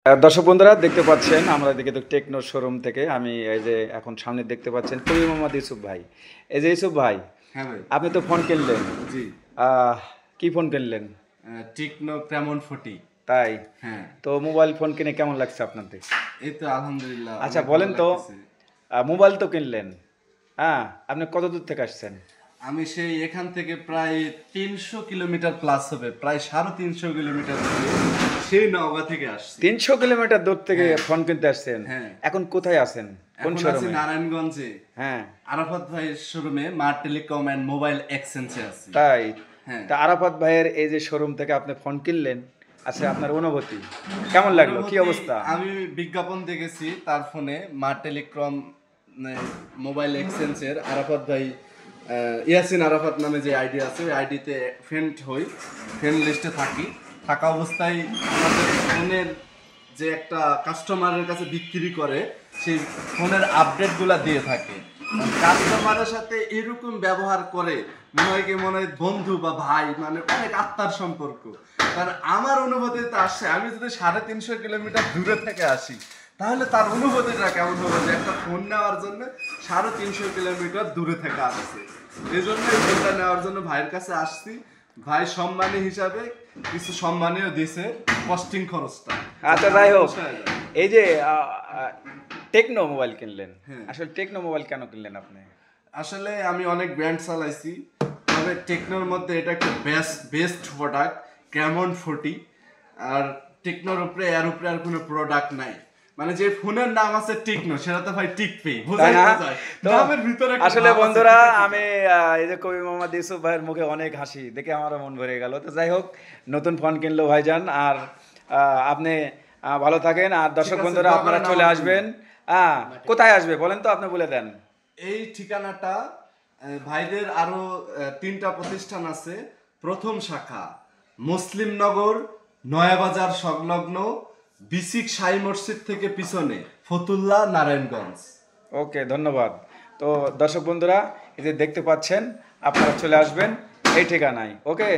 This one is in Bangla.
দর্শক বন্ধুরা দেখতে পাচ্ছেন আমরা এদিকে তো টেকনো শোরুম থেকে আমি এই যে এখন সামনে দেখতে পাচ্ছেন কবি মোহাম্মদ ইউসুফ ভাই। এই যে ইউসুফ ভাই, হ্যাঁ ভাই। আপনি তো ফোন কিনলেন। জি। কি ফোন কিনলেন? টেকনো ক্রামন 40। তাই? হ্যাঁ। তো মোবাইল ফোন কিনে কেমন লাগছে আপনাদের? এই তো আলহামদুলিল্লাহ। আচ্ছা অনেক বলেন ভালো তো, লাগতেছে। মোবাইল তো কিনলেন, হ্যাঁ, আপনি কত দূর থেকে আসছেন? আমি সেই এখান থেকে প্রায় 300 কিলোমিটার প্লাস হবে, প্রায় 350 কিলোমিটার দূরে সেই নওগাঁ থেকে আসছি। 300 কিলোমিটার দূর থেকে হ্যাঁ। ফোন কিনতে আসছেন। হ্যাঁ। এখন কোথায় আছেন? কোন এখন আছি শোরুমে? নারায়ণগঞ্জে হ্যাঁ। আরাফাত ভাইয়ের শোরুমে মা টেলিকম অ্যান্ড মোবাইল এক্সচেঞ্জে আছি। তাই? হ্যাঁ। তা আরাফাত ভাইয়ের এই যে শোরুম থেকে আপনি ফোন কিনলেন, আচ্ছা আপনার অনুভূতি কেমন লাগলো? কি অনুভূতি, অবস্থা? আমি বিজ্ঞাপন দেখেছি তার ফোনে মা টেলিকম মোবাইল এক্সচেঞ্জের আরাফাত ভাই, ইয়াসিন আরাফাত নামে যে আইডি আছে ওই আইডিতে ফ্রেন্ড হই, ফ্রেন্ড লিস্টে থাকা অবস্থায় আমাদের ফোনের যে একটা কাস্টমারের কাছে বিক্রি করে সেই ফোনের আপডেটগুলো দিয়ে থাকে। কাস্টমারের সাথে এরকম ব্যবহার করে মনে হয় বন্ধু বা ভাই, মানে অনেক আত্মার সম্পর্ক। কারণ আমার অনুভূতিতে আসছে, আমি যদি 350 কিলোমিটার দূরে থেকে আসি তাহলে তার অনুভূতিটা কেমন হবে যে একটা ফোন নেওয়ার জন্য 350 কিলোমিটার দূরে থেকে আসছে। এই জন্য এই ফোনটা নেওয়ার জন্য ভাইয়ের কাছে আসছি। ভাই সম্মানী হিসাবে কিছু সম্মানীয় দিছে, কস্টিং খরচটা। আচ্ছা যাই হোক, এই যে টেকনো মোবাইল কিনলেন, হ্যাঁ। আসলে টেকনো মোবাইল কেন কিনলেন আপনি? আসলে আমি অনেক ব্র্যান্ড চালাইছি, তবে টেকনোর মধ্যে এটা একটা বেস্ট প্রোডাক্ট ক্যামন 40। আর টেকনোর উপরে এর উপরে আর কোনো প্রোডাক্ট নাই, মানে যে ফোনের নাম আছে টেকনো সেটা তো ভাই টিকবে, তাই না? তো দামের ভিতরে একটা আসলে ভাব আছে, বন্ধুরা টিকবে। আমি এই যে কবি মোহাম্মদ ইউসুফ ভাইয়ের মুখে অনেক হাসি দেখে আমারও মন ভরে গেল। তো যাই হোক, নতুন ফোন কিনলো ভাইজান। আর আপনি ভালো থাকেন। আর দর্শক আছে, বন্ধুরা দোয়া আপনারা করেন চলে আমার আসবেন। কোথায় আসবে বলেন তো, আপনি বলে দেন। এই ঠিকানাটা, ভাইদের আরো 3টা প্রতিষ্ঠান আছে। প্রথম শাখা মুসলিমনগর নয়াবাজার সংলগ্ন বিসিক শাহী মসজিদ থেকে পিছনে ফতুল্লা, নারায়ণগঞ্জ। ওকে, ধন্যবাদ। তো দর্শক বন্ধুরা এই যে দেখতে পাচ্ছেন, আপনারা চলে আসবেন এই ঠিকানায়। ওকে।